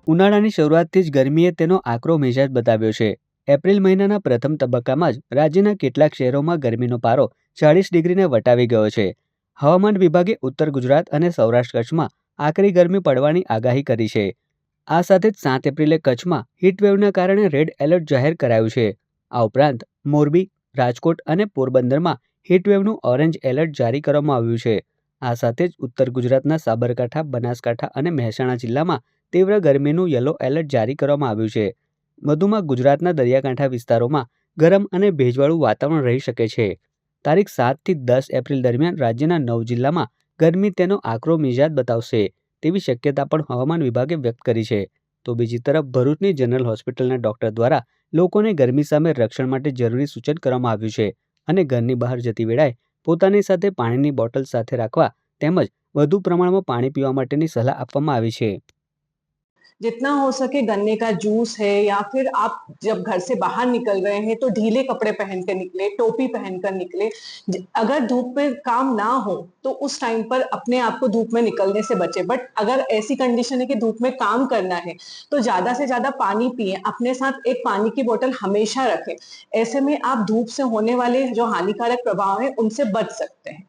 ઉનાળાની શરૂઆતથી જ ગરમીએ તેનો આકરો મિજાજ બતાવ્યો છે। એપ્રિલ મહિનાના પ્રથમ તબક્કામાં જ રાજ્યના કેટલાક શહેરોમાં ગરમીનો પારો 40 ડિગ્રીને વટાવી ગયો છે। હવામાન વિભાગે ઉત્તર ગુજરાત અને સૌરાષ્ટ્ર કચ્છમાં આકરી ગરમી પડવાની આગાહી કરી છે। આ સાથે જ 7 એપ્રિલે કચ્છમાં હીટવેવના કારણે રેડ એલર્ટ જાહેર કરાયું છે। આ ઉપરાંત મોરબી, રાજકોટ અને પોરબંદરમાં હીટવેવનું ઓરેન્જ એલર્ટ જારી કરવામાં આવ્યું છે। આ સાથે જ ઉત્તર ગુજરાતના સાબરકાંઠા, બનાસકાંઠા અને મહેસાણા જિલ્લામાં તીવ્ર ગરમીનું યલો એલર્ટ જારી કરવામાં આવ્યું છે। વધુમાં ગુજરાતના દરિયાકાંઠા વિસ્તારોમાં ગરમ અને ભેજવાળું વાતાવરણ રહી શકે છે। તારીખ 7 થી 10 એપ્રિલ દરમિયાન રાજ્યના 9 જિલ્લામાં ગરમી તેનો આકરો મિજાજ બતાવશે તેવી શક્યતા પણ હવામાન વિભાગે વ્યક્ત કરી છે। તો બીજી તરફ ભરૂચની જનરલ હોસ્પિટલના ડોક્ટર દ્વારા લોકોને ગરમી સામે રક્ષણ માટે જરૂરી સૂચન કરવામાં આવ્યું છે અને ઘરની બહાર જતી વેળાએ પોતાની સાથે પાણીની બોટલ સાથે રાખવા તેમજ વધુ પ્રમાણમાં પાણી પીવા માટેની સલાહ આપવામાં આવી છે। जितना हो सके गन्ने का जूस है या फिर आप जब घर से बाहर निकल रहे हैं तो ढीले कपड़े पहन कर निकले, टोपी पहनकर निकले। अगर धूप में काम ना हो तो उस टाइम पर अपने आप को धूप में निकलने से बचे। बट अगर ऐसी कंडीशन है कि धूप में काम करना है तो ज्यादा से ज्यादा पानी पिए। अपने साथ एक पानी की बोतल हमेशा रखें। ऐसे में आप धूप से होने वाले जो हानिकारक प्रभाव है उनसे बच सकते हैं।